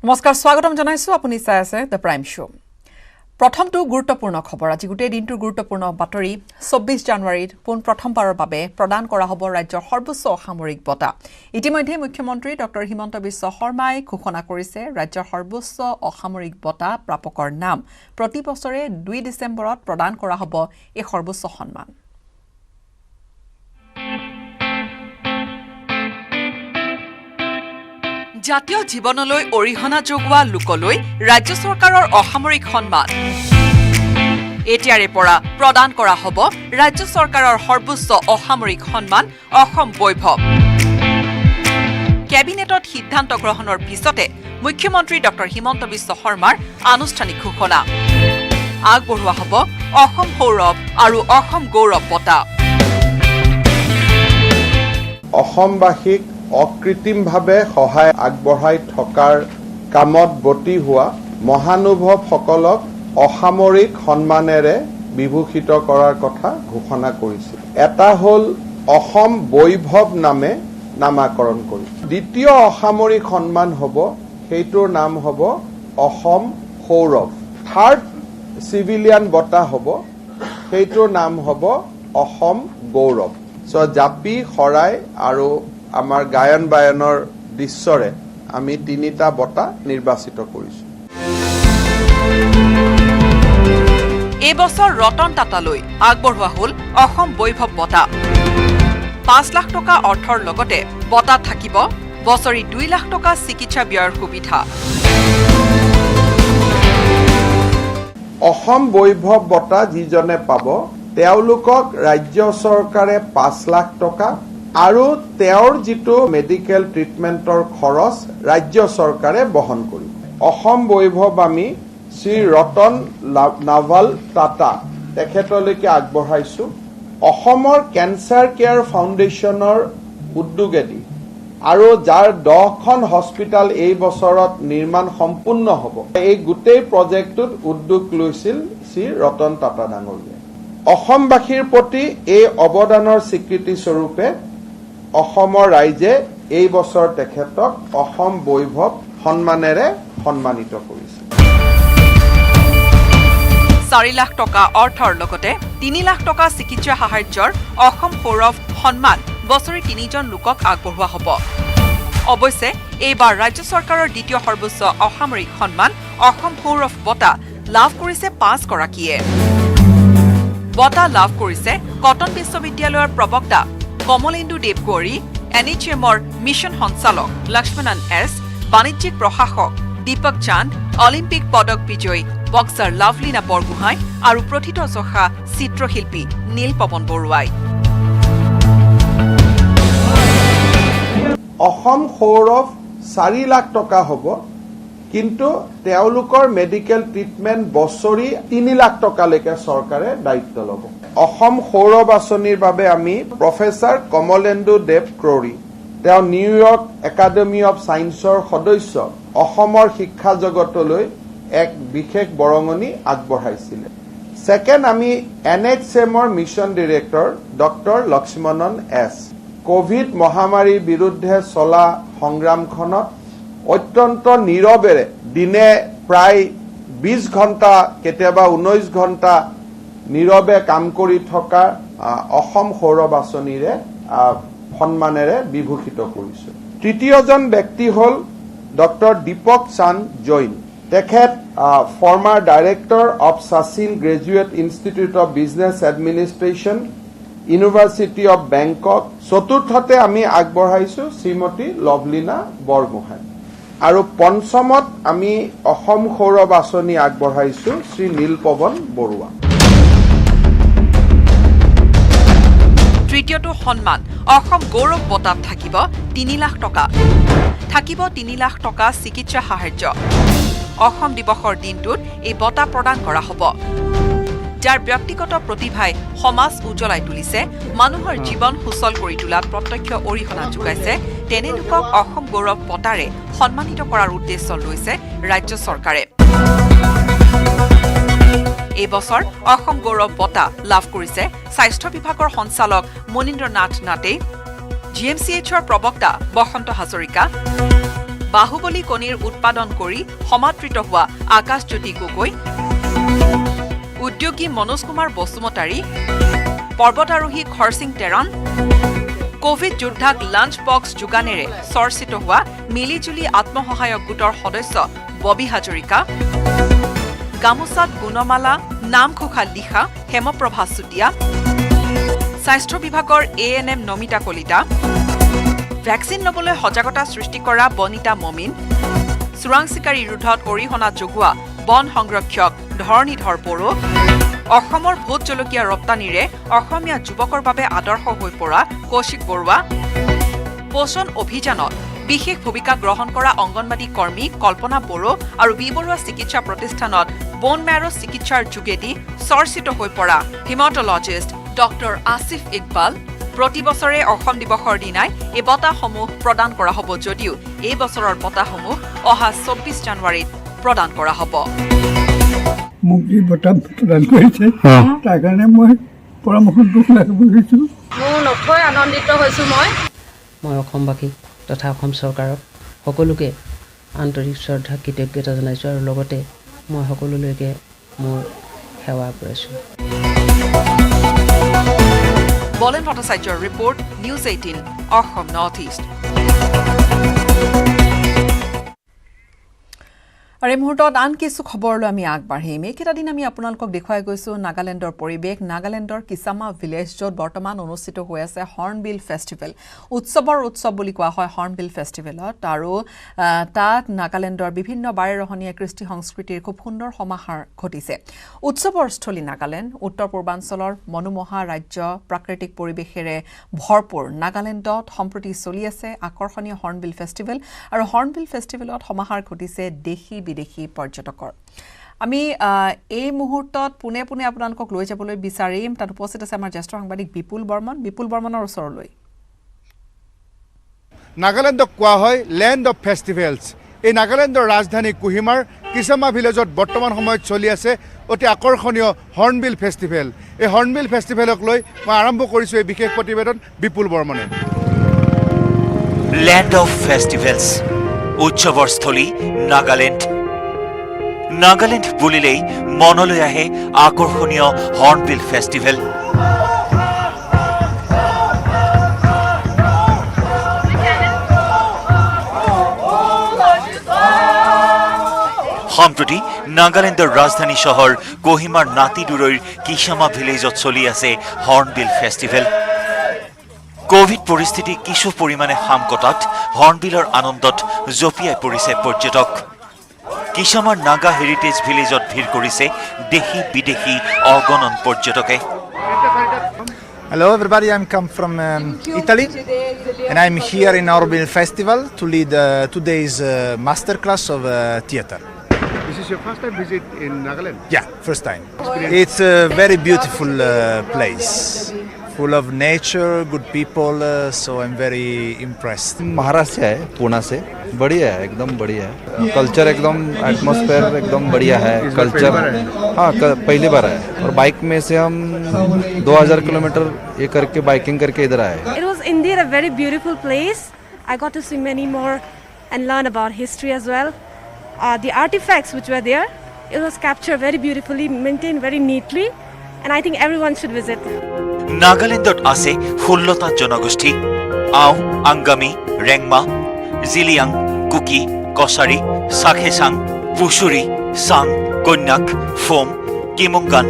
নমস্কাৰ স্বাগতম জনাইছো আপুনি চাই আছে দ্য প্ৰাইম শো প্ৰথমটো গুৰুত্বপূৰ্ণ খবৰ আজি গোটেই দিনটোৰ গুৰুত্বপূৰ্ণ বাতৰি 24 জানুৱাৰীত প্ৰথমবাৰৰ বাবে প্ৰদান কৰা হ'ব ৰাজ্যৰ সৰ্বোচ্চ অসামৰিক বঁটা ইতিমধ্যে মুখ্যমন্ত্ৰী ডক্টৰ হিমন্ত বিশ্ব শৰ্মাই ঘোষণা কৰিছে ৰাজ্যৰ সৰ্বোচ্চ অসামৰিক বঁটা প্ৰাপকৰ নাম প্ৰতি বছৰে 2 ডিচেম্বৰত প্ৰদান কৰা হ'ব এই সৰ্বোচ্চ সন্মান জাতীয় জীৱনলৈ অৰিহণা যোগোৱা লোকলৈ ৰাজ্য চৰকাৰৰ অসামৰিক সন্মান এতিয়াৰে পৰা প্ৰদান কৰা হ'ব ৰাজ্য চৰকাৰৰ সৰ্বোচ্চ অসামৰিক সন্মান অসম বৈভৱ কেবিনেটত সিদ্ধান্ত গ্ৰহণৰ পিছতে মুখ্যমন্ত্ৰী ডক্টৰ হিমন্ত বিশ্ব শৰ্মাৰ আনুষ্ঠানিক ঘোষণা আগবঢ়োৱা হ'ব অসম সৌৰভ আৰু অসম গৌৰৱ বঁটা অসমবাসীক অকৃত্ৰিমভাৱে সহায় আগবঢ়াই থকাৰ কামত ব্ৰতী হোৱা মহানুভৱসকলক অসামৰিক সন্মানেৰে বিভূষিত কৰাৰ কথা ঘোষণা কৰিছিল এটা হ'ল অসম বৈভৱ নামে নামাকৰণ কৰিছিল দ্বিতীয় অসামৰিক সন্মান হ'ব সেইটোৰ নাম হ'ব অসম সৌৰভ থাৰ্ড চিভিলিয়ান বঁটা হ'ব সেইটোৰ নাম হ'ব অসম গৌৰৱ জাপি শৰাই আৰু আমাৰ গায়ন বায়নৰ দৃশ্যৰে আমি তিনিটা বঁটা নিৰ্বাচিত কৰিছো এই বছৰ ৰতন টাটালৈ আগবঢ়োৱা হ'ল অসম বৈভৱ বঁটা 5 লাখ টকা অৰ্থৰ লগতে বঁটা থাকিব বছৰি 2 লাখ টকা চিকিৎসা ব্যয়ৰ সুবিধা অসম বৈভৱ বঁটা যিজনে পাব তেওঁলোকক ৰাজ্য চৰকাৰে 5 লাখ টকা আৰু তেওঁৰ যিটো মেডিকেল ট্ৰিটমেণ্টৰ খৰচ ৰাজ্য চৰকাৰে বহন কৰিব অসম বৈভৱ আমি শ্ৰী ৰতন নাভাল টাটা তেখেতলৈকে আগবঢ়াইছো অসমৰ কেঞ্চাৰ কেয়াৰ ফাউণ্ডেশ্যনৰ উদ্যোগেদি আৰু যাৰ 10খন হস্পিটেল এই বছৰত নিৰ্মাণ সম্পূৰ্ণ হ'ব এই গোটেই প্ৰজেক্টটোত উদ্যোগ লৈছিল শ্ৰী ৰতন টাটা ডাঙৰীয়াই অসমবাসীৰ প্ৰতি এই অৱদানৰ স্বীকৃতি স্বৰূপে অসমৰ ৰাইজে এই বছৰ তেখেতক অসম বৈভৱ সন্মানেৰে সন্মানিত কৰিছে 4 লাখ টকা অৰ্থৰ লগতে 3 লাখ টকা চিকিৎসা সাহায্যৰ অসম সৌৰভ সন্মান বছৰি 3জন লোকক আগবঢ়োৱা হ'ব অৱশ্যে এইবাৰ ৰাজ্য চৰকাৰৰ দ্বিতীয় সৰ্বোচ্চ অসামৰিক সন্মান অসম সৌৰভ বঁটা লাভ কৰিছে 5 গৰাকীয়ে বঁটা লাভ কৰিছে কটন বিশ্ববিদ্যালয়ৰ প্ৰবক্তা কমলেন্দু দেৱগৌৰী NHMৰ মিছন সঞ্চালক লক্ষ্মণন এছ বাণিজ্যিক প্ৰশাসক দীপক চান্দ অলিম্পিক পদক বিজয়ী বক্সাৰ লাভলীনা বৰগোহাঁই আৰু প্ৰথিতযশা চিত্ৰশিল্পী নীল পৱন বৰুৱাই অসম সৌৰভ 4 লাখ টকা হ'ব কিন্তু তেওঁলোকৰ মেডিকেল ট্ৰিটমেণ্ট বছৰি 3 লাখ টকালৈকে চৰকাৰে দায়িত্ব ল'ব অসম সৌৰভ আঁচনিৰ বাবে আমি প্ৰফেচাৰ কমলেন্দু দেৱ ক্ৰৰী তেওঁ নিউয়ৰ্ক একাডেমী অৱ ছায়েন্সৰ সদস্য অসমৰ শিক্ষা জগতলৈ এক বিশেষ বৰঙণি আগবঢ়াইছিলে ছেকেণ্ড আমি NHMৰ mission director doctor Lakshmanan S COVID মহামাৰীৰ বিৰুদ্ধে চলা সংগ্ৰামখনত অত্যন্ত নীৰৱেৰে দিনে প্ৰায় 20 ঘণ্টা কেতিয়াবা 19 ঘণ্টা নীৰৱে কাম কৰি থকা অসম সৌৰভ আঁচনিৰে সন্মানেৰে বিভূষিত কৰিছে তৃতীয়জন ব্যক্তি হ'ল ডক্টৰ দীপক চান্দ জৈন তেখেত former director of Sasin graduate institute of business administration university of Bangkok চতুৰ্থতে আমি আগবঢ়াইছো শ্ৰীমতী লভলীনা বৰগোহাঁই আৰু পঞ্চমত আমি অসম সৌৰভ আঁচনি আগবঢ়াইছো শ্ৰী নীল পৱন বৰুৱা তৃতীয়টো সন্মান অসম গৌৰৱ বঁটাত থাকিব 3 লাখ টকা থাকিব 3 লাখ টকা চিকিৎসা সাহায্য অসম দিৱসৰ দিনটোত এই বঁটা প্ৰদান কৰা হ'ব যাৰ ব্যক্তিগত প্ৰতিভাই সমাজ উজ্বলাই তুলিছে মানুহৰ জীৱন সুচল কৰি তোলাত প্ৰত্যক্ষ অৰিহণা যোগাইছে তেনে লোকক অসম গৌৰৱ বঁটাৰে সন্মানিত কৰাৰ উদ্দেশ্য লৈছে ৰাজ্য চৰকাৰে এই বছৰ অসম গৌৰৱ বঁটা লাভ কৰিছে স্বাস্থ্য বিভাগৰ সঞ্চালক মনীন্দ্ৰ নাথ নাটে GMCHৰ প্ৰবক্তা বসন্ত হাজৰিকা বাহুবলী কণীৰ উৎপাদন কৰি সমাদৃত হোৱা আকাশজ্যোতি গগৈ, উদ্যোগী Manoj Kumar Basumatary, পৰ্বতাৰোহী খৰসিং Teron, Covid যোদ্ধাক lunch box যোগানেৰে চৰ্চিত হোৱা মিলিজুলি আত্মসহায়ক গোটৰ সদস্য ববি হাজৰিকা, গামোচাত গুণমালা নামঘোষা লিখা হেমপ্ৰভা চুতীয়া, স্বাস্থ্য বিভাগৰ ANM নমিতা কলিতা, ভেকচিন ল'বলৈ সজাগতা সৃষ্টি কৰা বনিতা মমিন, চোৰাং চিকাৰী ৰোধত অৰিহণা যোগোৱা বন সংৰক্ষক ধৰণীধৰ বড়ো, অসমৰ ভোট জলকীয়া ৰপ্তানিৰে অসমীয়া যুৱকৰ বাবে আদৰ্শ হৈ পৰা কৌশিক বৰুৱা, পোষণ অভিযানত বিশেষ ভূমিকা গ্ৰহণ কৰা অংগনবাদী কৰ্মী কল্পনা বড়ো আৰু বি বৰুৱা চিকিৎসা প্ৰতিষ্ঠানত বোন মেৰো চিকিৎসাৰ যোগেদি চৰ্চিত হৈ পৰা হিমাটলজিষ্ট ডক্টৰ আসিফ ইকবাল। প্ৰতি বছৰে অসম দিৱসৰ দিনাই এই বঁটাসমূহ প্ৰদান কৰা হ'ব যদিও এই বছৰৰ বঁটাসমূহ অহা 24 জানুৱাৰীত প্ৰদান কৰা হ'ব। মোক যি বঁটা প্ৰদান কৰিছে তাৰ কাৰণে মই পৰামৰ্শ দুখ লাগিব হৈছোঁ। মোৰ নথৈ আনন্দিত হৈছোঁ। মই অসমবাসী তথা অসম চৰকাৰক সকলোকে আন্তৰিক শ্ৰদ্ধা কৃতজ্ঞতা জনাইছোঁ আৰু লগতে মই সকলোলৈকে মোৰ সেৱা আগবঢ়াইছোঁ। বলেন ভট্টাচাৰ্যৰ report, news 18 Assam north east. আৰু এই মুহূৰ্তত আন কিছু খবৰলৈ আমি আগবাঢ়িম। এইকেইটা দিন আমি আপোনালোকক দেখুৱাই গৈছোঁ নাগালেণ্ডৰ পৰিৱেশ, নাগালেণ্ডৰ কিছামা ভিলেজ, য'ত বৰ্তমান অনুষ্ঠিত হৈ আছে হৰ্ণবিল ফেষ্টিভেল। উৎসৱৰ উৎসৱ বুলি কোৱা হয় হৰ্ণবিল ফেষ্টিভেলত, আৰু তাত নাগালেণ্ডৰ বিভিন্ন বাৰেৰহণীয়া কৃষ্টি সংস্কৃতিৰ খুব সুন্দৰ সমাহাৰ ঘটিছে। উৎসৱৰ স্থলী নাগালেণ্ড, উত্তৰ পূৰ্বাঞ্চলৰ মনোমোহা ৰাজ্য, প্ৰাকৃতিক পৰিৱেশেৰে ভৰপূৰ নাগালেণ্ডত সম্প্ৰতি চলি আছে আকৰ্ষণীয় হৰ্ণবিল ফেষ্টিভেল, আৰু হৰ্ণবিল ফেষ্টিভেলত সমাহাৰ ঘটিছে দেশী বিদেশী পৰ্যটকৰ। আমি এই মুহূৰ্তত পোনে পোনে আপোনালোকক লৈ যাবলৈ বিচাৰিম। তাত উপস্থিত আছে আমাৰ জ্যেষ্ঠ সাংবাদিক বিপুল বৰ্মন। বিপুল বৰ্মনৰ ওচৰলৈ। নাগালেণ্ডক কোৱা হয় লেণ্ড অফ ফেষ্টিভেলছ। এই নাগালেণ্ডৰ ৰাজধানী কোহিমাৰ কিছামা ভিলেজত বৰ্তমান সময়ত চলি আছে অতি আকৰ্ষণীয় হৰ্ণবিল ফেষ্টিভেল। এই হৰ্ণবিল ফেষ্টিভেলক লৈ মই আৰম্ভ কৰিছোঁ এই বিশেষ প্ৰতিবেদন বিপুল বৰ্মনে। লেণ্ড অফ ফেষ্টিভেলছ, উৎসৱৰ স্থলী নাগালেণ্ড। নাগালেণ্ড বুলিলেই মনলৈ আহে আকৰ্ষণীয় হৰ্ণবিল ফেষ্টিভেল। সম্প্ৰতি নাগালেণ্ডৰ ৰাজধানী চহৰ কোহিমাৰ নাতিদূৰৈৰ কিছামা ভিলেজত চলি আছে হৰ্ণবিল ফেষ্টিভেল। কোভিড পৰিস্থিতি কিছু পৰিমাণে হাম কটাত হৰ্ণবিলৰ আনন্দত জঁপিয়াই পৰিছে পৰ্যটক। কিছামাৰ নাগা হেৰিটেজ ভিলেজত ভিৰ কৰিছে দেশী বিদেশী অগণন পৰ্যটকে। Hello everybody, I'm come from Italy and I'm here in Hörnbill Festival to lead today's masterclass of theater. This is your first time visit in Nagaland? Yeah, first time. It's a very beautiful place, full of nature, good people, so I'm very impressed. Maharashtra है, पुणे से। बढ़िया है, एकदम बढ़िया है। Culture एकदम, atmosphere एकदम बढ़िया है। कल्चर हाँ पहली बार है, और बाइक में से हम 2000 किलोमीटर ये करके बाइकिंग करके इधर आए। It was indeed a very beautiful place. I got to see many more and learn about history as well. The artifacts which were there, it was captured very beautifully, maintained very neatly, and I think everyone should visit. নাগালেণ্ডত আছে 16টা জনগোষ্ঠী: আও, আংগামী, ৰেংমা, জিলিয়াং, কুকি, কছাৰী, চাখেচাং, পুচুৰী, চাং, কন্যাক, foam, কিমুংগান,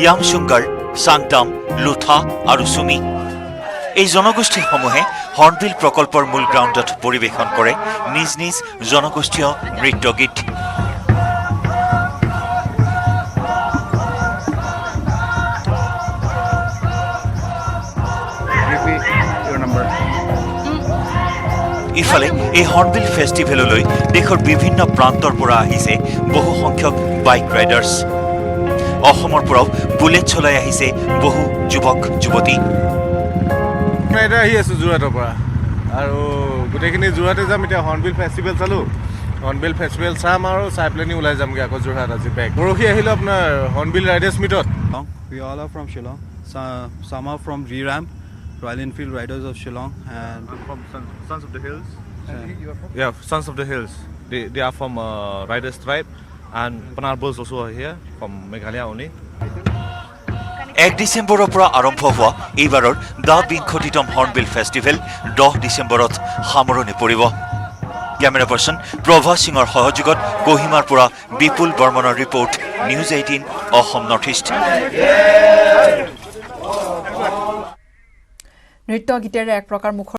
য়ামচুংগাৰ, Sangtam, Lotha আৰু চুমি। এই জনগোষ্ঠীসমূহে hornbill প্ৰকল্পৰ মূল গ্ৰাউণ্ডত পৰিৱেশন কৰে নিজ নিজ জনগোষ্ঠীয় নৃত্যগীত। ইফালে এই হৰ্ণবিল ফেষ্টিভেললৈ দেশৰ বিভিন্ন প্ৰান্তৰ পৰা আহিছে বহু সংখ্যক বাইক ৰাইডাৰ্ছ। অসমৰ পৰাও বুলেট চলাই আহিছে বহু যুৱক যুৱতী। এতিয়া আহি আছোঁ যোৰহাটৰ পৰা, আৰু গোটেইখিনি যোৰহাটে যাম। এতিয়া হৰ্ণবিল ফেষ্টিভেল চালোঁ, হৰ্ণবিল ফেষ্টিভেল চাম আৰু চাই পেলাই ওলাই যামগৈ আকৌ যোৰহাট আজি বেক। পৰহি আহিলোঁ আপোনাৰ হৰ্ণবিল ৰাইডাৰ্ছ মিটত। We all are from Shillong. Some are from RERAMP, Royal Enfield Riders of Shillong, and I'm from Sons of the Hills. Yeah, Sons of the Hills. They are from Riders Tribe, and Panar Bulls also are here from Meghalaya only. 1 ডিচেম্বৰৰ পৰা আৰম্ভ হোৱা এইবাৰৰ ২০তম hornbill festival 10 ডিচেম্বৰত সামৰণি পৰিব। Camera person Prabha সিঙৰ সহযোগত কোহিমাৰ পৰা বিপুল বৰ্মনৰ report, news 18 Assam north east. নৃত্য গীতেৰে এক প্ৰকাৰ মুখৰ